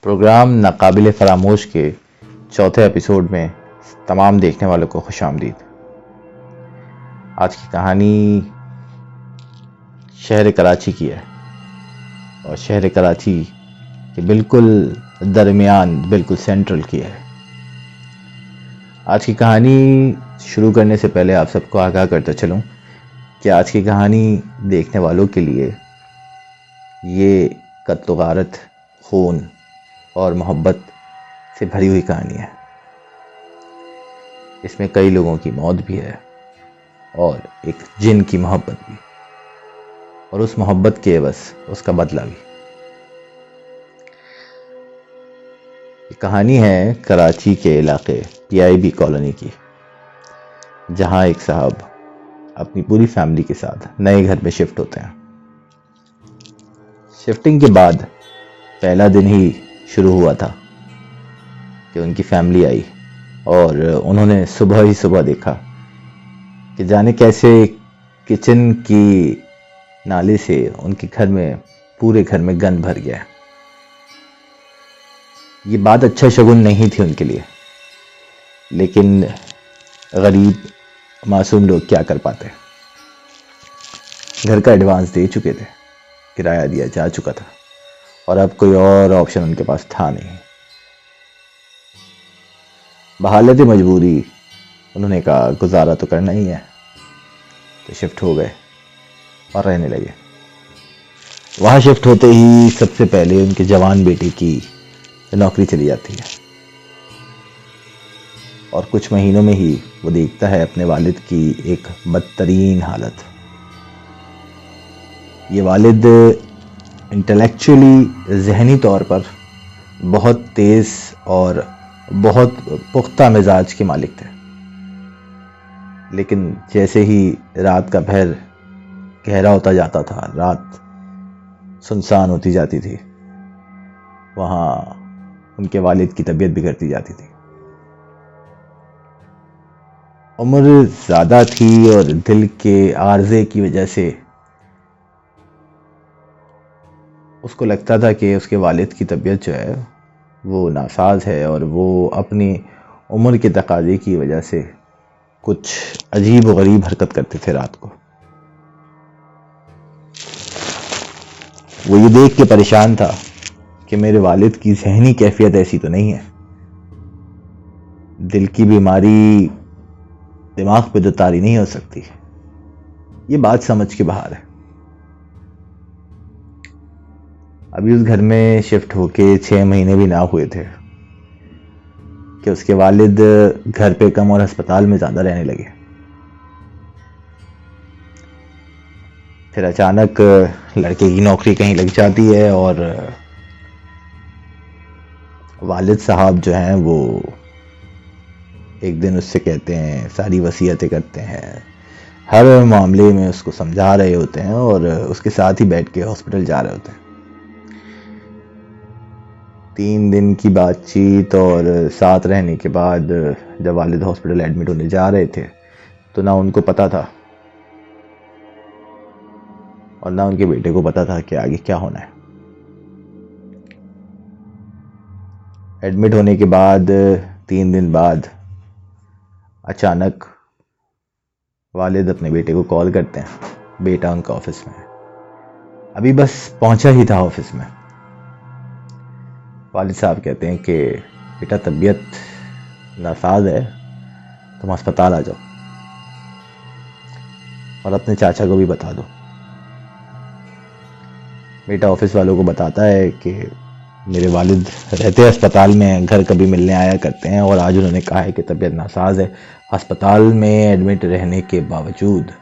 Programme नाकाबिले फरामोश के चौथे episode में तमाम देखने वालों को खुशामदीद। आज की कहानी शहर कराची की है और शहर कराची के बिल्कुल दरमियान, बिल्कुल सेंट्रल की है। आज की कहानी शुरू करने से पहले आप सबको आगाह करता चलूं कि आज की कहानी देखने वालों के लिए ये कत्ल गारत, खून और मोहब्बत से भरी हुई कहानी है। इसमें कई लोगों की मौत भी है और एक जिन की मोहब्बत भी, और उस मोहब्बत के बस उसका बदला भी। ये कहानी है कराची के इलाके PIB कॉलोनी की, जहां एक साहब अपनी पूरी फैमिली के साथ नए घर में शिफ्ट होते हैं। शिफ्टिंग के बाद पहला दिन ही शुरू हुआ था कि उनकी फैमिली आई और उन्होंने सुबह ही सुबह देखा कि जाने कैसे किचन की नाले से उनके घर में, पूरे घर में गंद भर गया। ये बात अच्छा शगुन नहीं थी उनके लिए, लेकिन गरीब मासूम लोग क्या कर पाते। घर का एडवांस दे चुके थे, किराया दिया जा चुका था और अब कोई और ऑप्शन उनके पास था नहीं। बहालत मजबूरी उन्होंने कहा गुजारा तो करना ही है, तो शिफ्ट हो गए और रहने लगे। वहां शिफ्ट होते ही सबसे पहले उनके जवान बेटे की नौकरी चली जाती है और कुछ महीनों में ही वो देखता है अपने वालिद की एक बदतरीन हालत। ये वालिद इंटेलेक्चुअली, जहनी तौर पर बहुत तेज और बहुत पुख्ता मिजाज के मालिक थे, लेकिन जैसे ही रात का पहर गहरा होता जाता था, रात सुनसान होती जाती थी, वहां उनके वालिद की तबीयत बिगड़ती जाती थी। उम्र ज्यादा थी और दिल के आर्जे की वजह से उसको लगता था कि उसके वालिद की तबीयत जो है वो नासाज है और वो अपनी उम्र के तकाजे की वजह से कुछ अजीब व गरीब हरकत करते थे रात को। वो ये देख के परेशान था कि मेरे वालिद की जहनी कैफियत ऐसी तो नहीं है, दिल की बीमारी दिमाग पे तो तारी नहीं हो सकती। ये बात समझ के बाहर है। अभी उस घर में शिफ्ट होके 6 महीने भी ना हुए थे कि उसके वालिद घर पे कम और अस्पताल में ज्यादा रहने लगे। फिर अचानक लड़के की नौकरी कहीं लग जाती है और वालिद साहब जो हैं वो एक दिन उससे कहते हैं, सारी वसीयतें करते हैं, हर मामले में उसको समझा रहे होते हैं और उसके साथ ही बैठ के हॉस्पिटल जा रहे होते हैं। 3 दिन की बातचीत और साथ रहने के बाद जब वालिद हॉस्पिटल एडमिट होने जा रहे थे तो ना उनको पता था और ना उनके बेटे को पता था कि आगे क्या होना है। एडमिट होने के बाद 3 दिन बाद अचानक वालिद अपने बेटे को कॉल करते हैं। बेटा उनका ऑफिस में है, अभी बस पहुंचा ही था ऑफिस में। वालिद साहब कहते हैं कि बेटा तबीयत नासाज है, तुम अस्पताल आ जाओ और अपने चाचा को भी बता दो। बेटा ऑफिस वालों को बताता है कि मेरे वालिद रहते अस्पताल में, घर कभी मिलने आया करते हैं और आज उन्होंने कहा है कि तबीयत नासाज है अस्पताल में एडमिट रहने के बावजूद।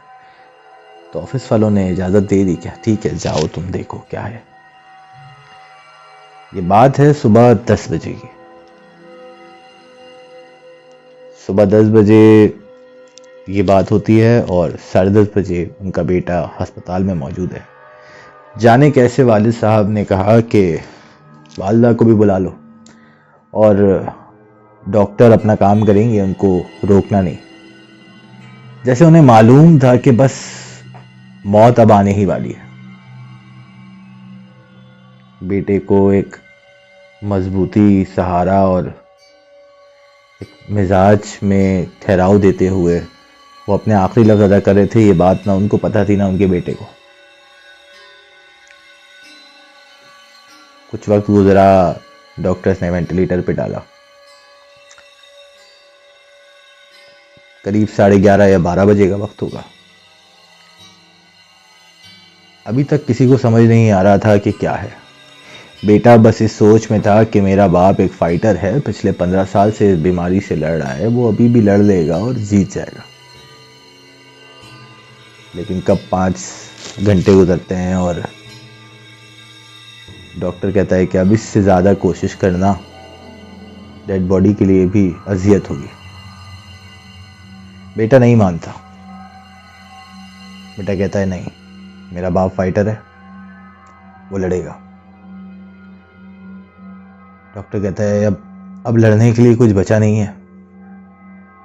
तो ऑफिस वालों ने इजाज़त दे दी कि ठीक है जाओ, तुम देखो क्या है। ये बात है सुबह 10 बजे की। सुबह 10 बजे ये बात होती है और 10:30 बजे उनका बेटा अस्पताल में मौजूद है। जाने कैसे वालिद साहब ने कहा कि वालिदा को भी बुला लो और डॉक्टर अपना काम करेंगे, उनको रोकना नहीं। जैसे उन्हें मालूम था कि बस मौत अब आने ही वाली है। बेटे को एक मजबूती, सहारा और एक मिजाज में ठहराव देते हुए वो अपने आखिरी लफ्ज़ अदा कर रहे थे। ये बात ना उनको पता थी ना उनके बेटे को। कुछ वक्त गुजरा, डॉक्टर्स ने वेंटिलेटर पे डाला। करीब 11:30 या 12 बजे का वक्त होगा। अभी तक किसी को समझ नहीं आ रहा था कि क्या है। बेटा बस इस सोच में था कि मेरा बाप एक फाइटर है, पिछले 15 साल से इस बीमारी से लड़ रहा है, वो अभी भी लड़ लेगा और जीत जाएगा। लेकिन कब 5 घंटे गुजरते हैं और डॉक्टर कहता है कि अब इससे ज़्यादा कोशिश करना डेड बॉडी के लिए भी अजियत होगी। बेटा नहीं मानता। बेटा कहता है नहीं, मेरा बाप फाइटर है, वो लड़ेगा। डॉक्टर कहता है अब लड़ने के लिए कुछ बचा नहीं है।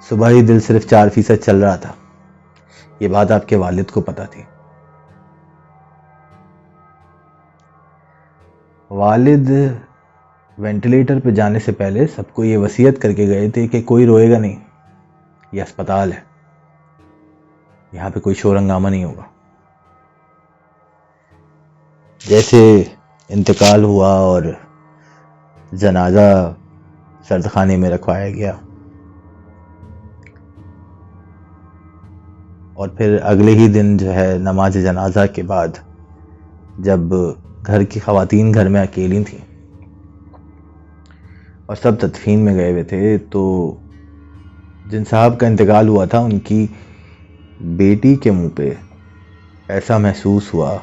सुबह ही दिल सिर्फ 4% चल रहा था। ये बात आपके वालिद को पता थी। वालिद वेंटिलेटर पे जाने से पहले सबको ये वसीयत करके गए थे कि कोई रोएगा नहीं, ये अस्पताल है, यहाँ पे कोई शोर हंगामा नहीं होगा। जैसे इंतकाल हुआ और जनाजा सर्दखाने में रखवाया गया और फिर अगले ही दिन जो है नमाज जनाजा के बाद जब घर की ख़वातीन घर में अकेली थी और सब तदफीन में गए हुए थे, तो जिन साहब का इंतकाल हुआ था उनकी बेटी के मुंह पे ऐसा महसूस हुआ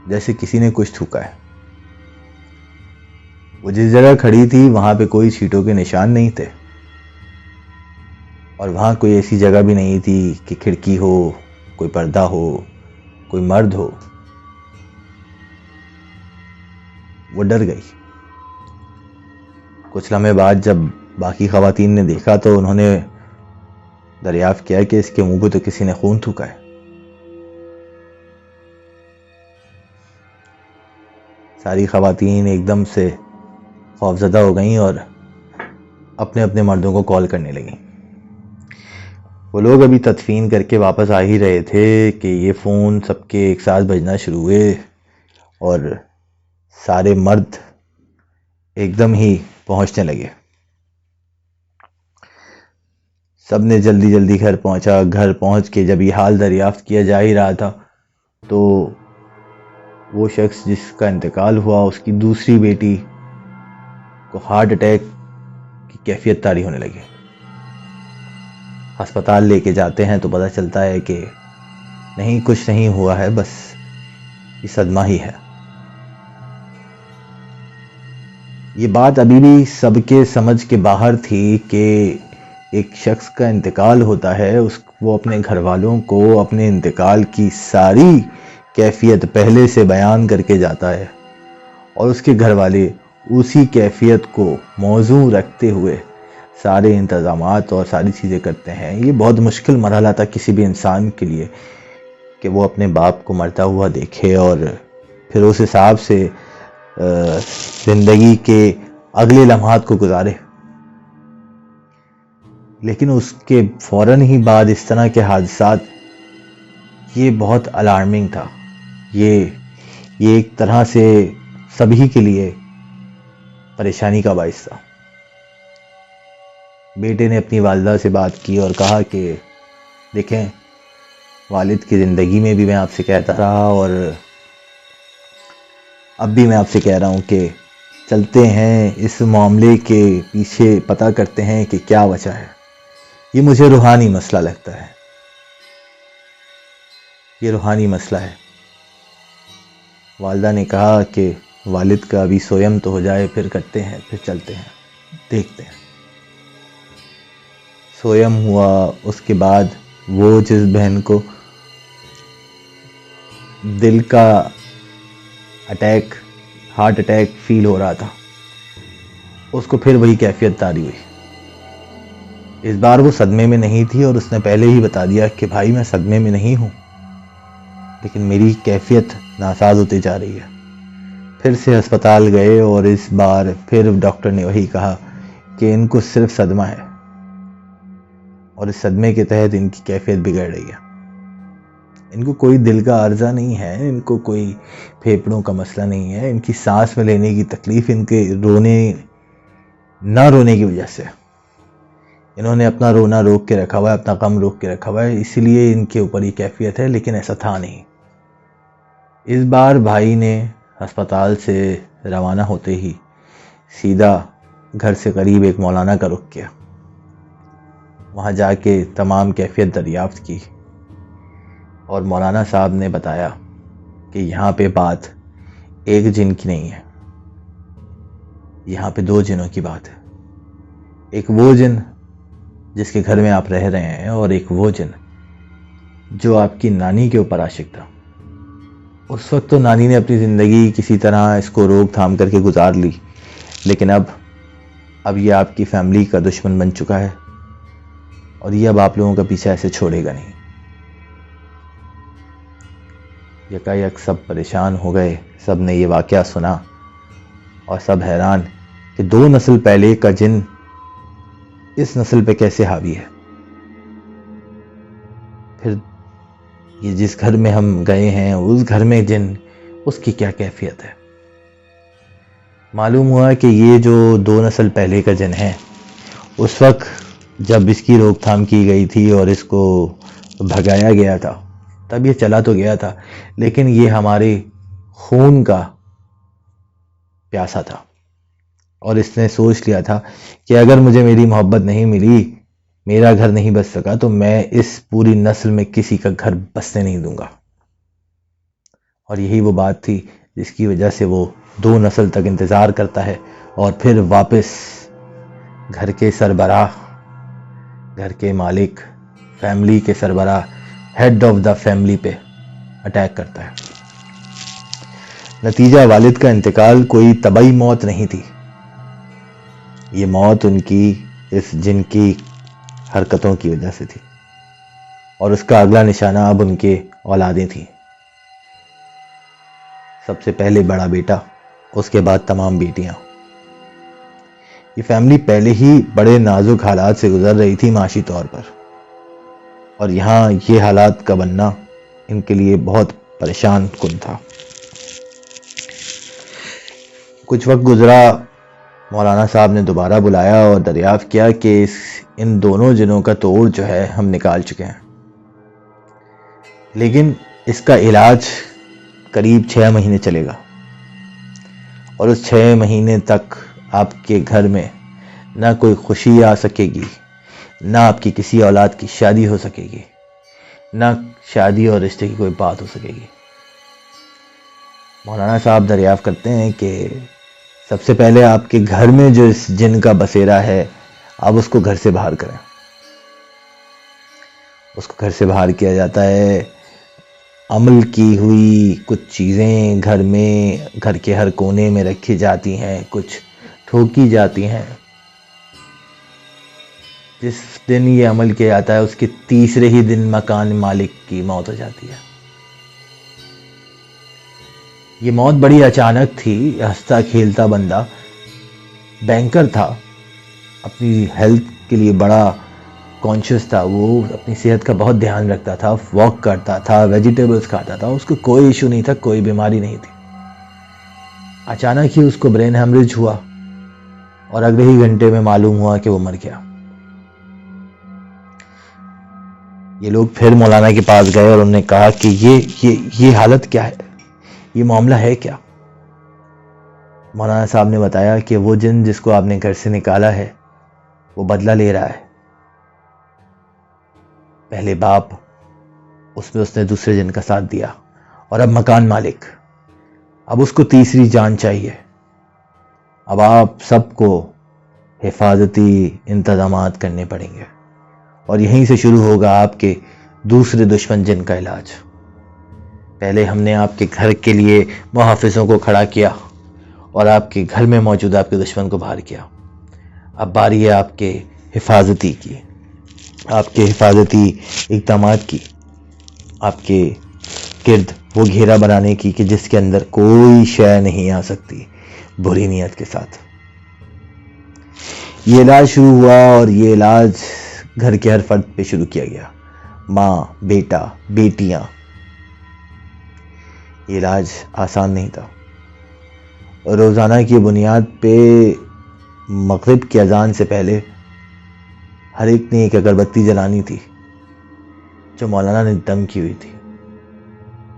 जैसे किसी ने कुछ थूका है। वो जिस जगह खड़ी थी वहां पे कोई छींटों के निशान नहीं थे और वहां कोई ऐसी जगह भी नहीं थी कि खिड़की हो, कोई पर्दा हो, कोई मर्द हो। वो डर गई। कुछ लम्हे बाद जब बाकी ख़वातीन ने देखा तो उन्होंने दरियाफ्त किया कि इसके मुंह पे तो किसी ने खून थूका है। सारी ख़वातीन एकदम से खौफजदा हो गईं और अपने अपने मर्दों को कॉल करने लगीं। वो लोग अभी तदफीन करके वापस आ ही रहे थे कि ये फ़ोन सबके एक साथ बजना शुरू हुए और सारे मर्द एकदम ही पहुंचने लगे। सब ने जल्दी जल्दी घर पहुंचा। घर पहुंच के जब ये हाल दरियाफ्त किया जा ही रहा था तो वो शख्स जिसका इंतकाल हुआ उसकी दूसरी बेटी को हार्ट अटैक की कैफियत तारी होने लगी। अस्पताल लेके जाते हैं तो पता चलता है कि नहीं, कुछ नहीं हुआ है, बस ये सदमा ही है। ये बात अभी भी सबके समझ के बाहर थी कि एक शख्स का इंतकाल होता है, वो अपने घर वालों को अपने इंतकाल की सारी कैफियत पहले से बयान करके जाता है और उसके घर वाले उसी कैफियत को मौजू रखते हुए सारे इंतज़ामात और सारी चीज़ें करते हैं। ये बहुत मुश्किल मरहला था किसी भी इंसान के लिए कि वो अपने बाप को मरता हुआ देखे और फिर उस हिसाब से ज़िंदगी के अगले लम्हात को गुजारे। लेकिन उसके फ़ौरन ही बाद इस तरह के हादसात, ये बहुत अलार्मिंग था। ये एक तरह से सभी के लिए परेशानी का बाइस था। बेटे ने अपनी वालिदा से बात की और कहा कि देखें, वालिद की ज़िंदगी में भी मैं आपसे कहता रहा और अब भी मैं आपसे कह रहा हूँ कि चलते हैं इस मामले के पीछे, पता करते हैं कि क्या वजह है। ये मुझे रूहानी मसला लगता है, ये रूहानी मसला है। वालिदा ने कहा कि वालिद का अभी सोयम तो हो जाए, फिर करते हैं, फिर चलते हैं, देखते हैं। सोयम हुआ, उसके बाद वो जिस बहन को दिल का अटैक, हार्ट अटैक फील हो रहा था, उसको फिर वही कैफियत तारी हुई। इस बार वो सदमे में नहीं थी और उसने पहले ही बता दिया कि भाई मैं सदमे में नहीं हूं, लेकिन मेरी कैफियत नासाज होती जा रही है। फिर से अस्पताल गए और इस बार फिर डॉक्टर ने वही कहा कि इनको सिर्फ सदमा है और इस सदमे के तहत इनकी कैफियत बिगड़ रही है। इनको कोई दिल का अर्जा नहीं है, इनको कोई फेफड़ों का मसला नहीं है, इनकी सांस में लेने की तकलीफ इनके ना रोने की वजह से। इन्होंने अपना रोना रोक के रखा हुआ है, अपना गम रोक के रखा हुआ है, इसीलिए इनके ऊपर ये कैफियत है, लेकिन ऐसा था नहीं। इस बार भाई ने अस्पताल से रवाना होते ही सीधा घर से करीब एक मौलाना का रुख किया। वहाँ जाके तमाम कैफियत दरियाफ्त की और मौलाना साहब ने बताया कि यहाँ पे बात एक जिन की नहीं है, यहाँ पे दो जिनों की बात है। एक वो जिन जिसके घर में आप रह रहे हैं और एक वो जिन जो आपकी नानी के ऊपर आशिक था। उस वक्त तो नानी ने अपनी ज़िंदगी किसी तरह इसको रोक थाम करके गुजार ली, लेकिन अब ये आपकी फैमिली का दुश्मन बन चुका है और ये अब आप लोगों का पीछा ऐसे छोड़ेगा नहीं। यकायक सब परेशान हो गए, सब ने ये वाक़या सुना और सब हैरान कि 2 नस्ल पहले का जिन इस नस्ल पे कैसे हावी है। फिर ये जिस घर में हम गए हैं उस घर में जिन, उसकी क्या कैफियत है। मालूम हुआ कि ये जो 2 नस्ल पहले का जिन है, उस वक्त जब इसकी रोकथाम की गई थी और इसको भगाया गया था तब ये चला तो गया था, लेकिन ये हमारे खून का प्यासा था और इसने सोच लिया था कि अगर मुझे मेरी मोहब्बत नहीं मिली, मेरा घर नहीं बस सका, तो मैं इस पूरी नस्ल में किसी का घर बसने नहीं दूंगा। और यही वो बात थी जिसकी वजह से वो 2 नस्ल तक इंतज़ार करता है और फिर वापस घर के सरबराह, घर के मालिक, फैमिली के सरबराह, हेड ऑफ द फैमिली पे अटैक करता है। नतीजा वालिद का इंतकाल कोई तबाही मौत नहीं थी, ये मौत उनकी इस जिन की हरकतों की वजह से थी और उसका अगला निशाना अब उनके औलादें थी। सबसे पहले बड़ा बेटा, उसके बाद तमाम बेटियां। ये फैमिली पहले ही बड़े नाजुक हालात से गुजर रही थी माशी तौर पर, और यहाँ ये हालात का बनना इनके लिए बहुत परेशान कुन था। कुछ वक्त गुजरा, मौलाना साहब ने दोबारा बुलाया और दरियाफ्त किया कि इन दोनों जिनों का तोड़ जो है हम निकाल चुके हैं, लेकिन इसका इलाज करीब 6 महीने चलेगा और उस 6 महीने तक आपके घर में ना कोई खुशी आ सकेगी, ना आपकी किसी औलाद की शादी हो सकेगी, ना शादी और रिश्ते की कोई बात हो सकेगी। मौलाना साहब दरियाफ्त करते हैं कि सबसे पहले आपके घर में जो इस जिन का बसेरा है, आप उसको घर से बाहर करें। उसको घर से बाहर किया जाता है। अमल की हुई कुछ चीज़ें घर में, घर के हर कोने में रखी जाती हैं, कुछ ठोकी जाती हैं। जिस दिन ये अमल किया जाता है उसके तीसरे ही दिन मकान मालिक की मौत हो जाती है। ये मौत बड़ी अचानक थी। हंसता खेलता बंदा, बैंकर था, अपनी हेल्थ के लिए बड़ा कॉन्शियस था, वो अपनी सेहत का बहुत ध्यान रखता था, वॉक करता था, वेजिटेबल्स खाता था, उसको कोई इशू नहीं था, कोई बीमारी नहीं थी। अचानक ही उसको ब्रेन हेमरेज हुआ और अगले ही घंटे में मालूम हुआ कि वो मर गया। ये लोग फिर मौलाना के पास गए और उन्होंने कहा कि ये हालत क्या है, ये मामला है क्या। मौलाना साहब ने बताया कि वो जिन जिसको आपने घर से निकाला है वो बदला ले रहा है। पहले बाप, उसमें उसने दूसरे जिन का साथ दिया, और अब मकान मालिक, अब उसको तीसरी जान चाहिए। अब आप सबको हिफाजती इंतजामात करने पड़ेंगे और यहीं से शुरू होगा आपके दूसरे दुश्मन जिन का इलाज। पहले हमने आपके घर के लिए मुहाफिजों को खड़ा किया और आपके घर में मौजूद आपके दुश्मन को बाहर किया। अब बारी है आपके हिफाजती की, आपके हिफाजती इक़दामात की, आपके गिर्द वो घेरा बनाने की कि जिसके अंदर कोई शय नहीं आ सकती बुरी नीयत के साथ। ये इलाज शुरू हुआ और ये इलाज घर के हर फर्द पे शुरू किया गया, माँ, बेटा, बेटियां। ये इलाज आसान नहीं था और रोज़ाना की बुनियाद पे मगरिब की अजान से पहले हर एक ने एक अगरबत्ती जलानी थी जो मौलाना ने दम की हुई थी,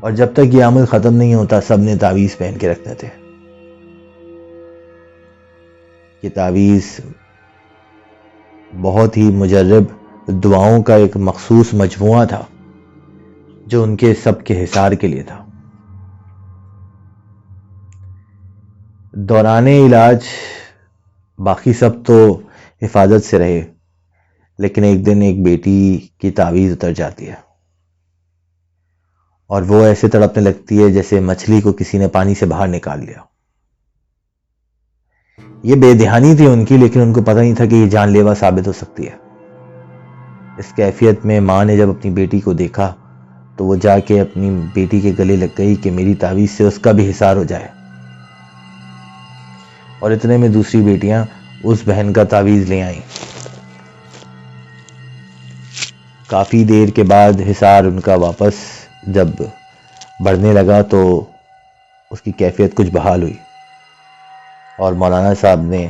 और जब तक ये अमल ख़त्म नहीं होता सब ने तावीज़ पहन के रखने थे। ये तावीज़ बहुत ही मुजर्रब दुआओं का एक मखसूस मजमुआ था जो उनके सबके हिसार के लिए था। दौराने इलाज बाकी सब तो हिफाजत से रहे, लेकिन एक दिन एक बेटी की तावीज़ उतर जाती है और वो ऐसे तड़पने लगती है जैसे मछली को किसी ने पानी से बाहर निकाल लिया। ये बेध्यानी थी उनकी, लेकिन उनको पता नहीं था कि ये जानलेवा साबित हो सकती है। इस कैफियत में माँ ने जब अपनी बेटी को देखा तो वो जाके अपनी बेटी के गले लग गई कि मेरी तावीज़ से उसका भी हिसार हो जाए। और इतने में दूसरी बेटियां उस बहन का तावीज़ ले आईं। काफ़ी देर के बाद हिसार उनका वापस जब बढ़ने लगा तो उसकी कैफियत कुछ बहाल हुई और मौलाना साहब ने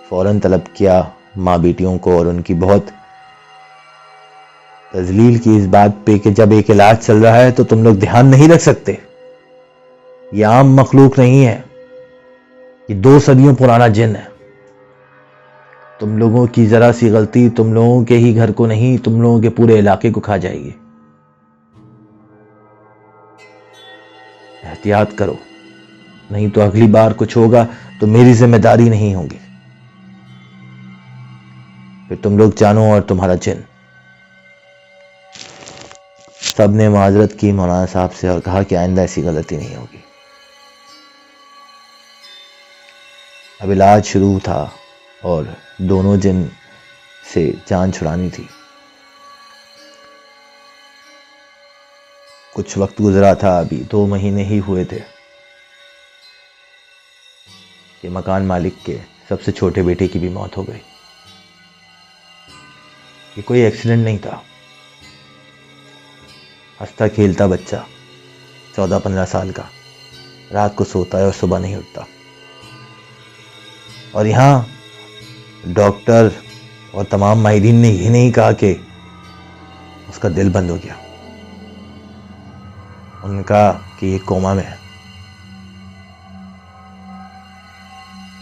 फ़ौरन तलब किया माँ बेटियों को और उनकी बहुत तजलील की इस बात पे कि जब एक इलाज चल रहा है तो तुम लोग ध्यान नहीं रख सकते। ये आम मखलूक नहीं है, ये 2 सदियों पुराना जिन है। तुम लोगों की जरा सी गलती तुम लोगों के ही घर को नहीं, तुम लोगों के पूरे इलाके को खा जाएगी। एहतियात करो, नहीं तो अगली बार कुछ होगा तो मेरी जिम्मेदारी नहीं होगी। फिर तुम लोग जानो और तुम्हारा जिन। सब ने माजरत की मौलाना साहब से और कहा कि आइंदा ऐसी गलती नहीं होगी। अब इलाज शुरू था और दोनों जिन से जान छुड़ानी थी। कुछ वक्त गुजरा था, अभी 2 महीने ही हुए थे कि मकान मालिक के सबसे छोटे बेटे की भी मौत हो गई। ये कोई एक्सीडेंट नहीं था। हंसता खेलता बच्चा 14-15 साल का रात को सोता है और सुबह नहीं उठता, और यहाँ डॉक्टर और तमाम माहिरीन ने ये नहीं कहा कि उसका दिल बंद हो गया। उन्होंने कहा कि ये कोमा में है,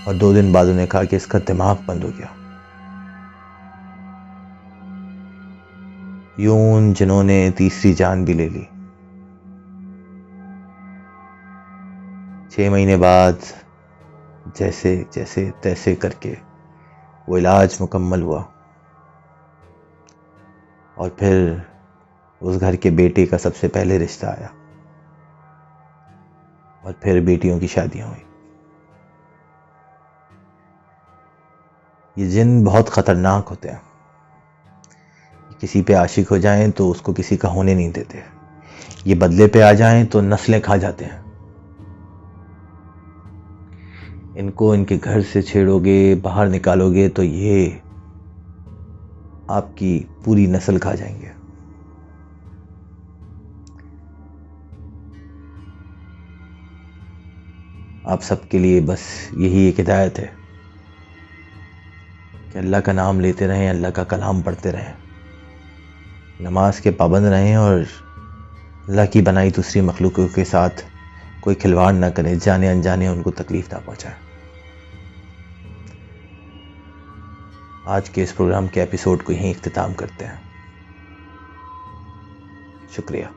और 2 दिन बाद उन्हें कहा कि इसका दिमाग बंद हो गया। यूं जिन्होंने तीसरी जान भी ले ली। 6 महीने बाद जैसे जैसे तैसे करके वो इलाज मुकम्मल हुआ और फिर उस घर के बेटे का सबसे पहले रिश्ता आया और फिर बेटियों की शादियां हुई। ये जिन बहुत खतरनाक होते हैं। किसी पे आशिक हो जाएं तो उसको किसी का होने नहीं देते। ये बदले पे आ जाएं तो नस्लें खा जाते हैं। इनको इनके घर से छेड़ोगे, बाहर निकालोगे तो ये आपकी पूरी नस्ल खा जाएंगे। आप सबके लिए बस यही एक हिदायत है कि अल्लाह का नाम लेते रहें, अल्लाह का कलाम पढ़ते रहें, नमाज के पाबंद रहें और अल्लाह की बनाई दूसरी मखलूकों के साथ कोई खिलवाड़ ना करें, जाने अनजाने उनको तकलीफ ना पहुंचाएं। आज के इस प्रोग्राम के एपिसोड को यहीं इख्तिताम करते हैं। शुक्रिया।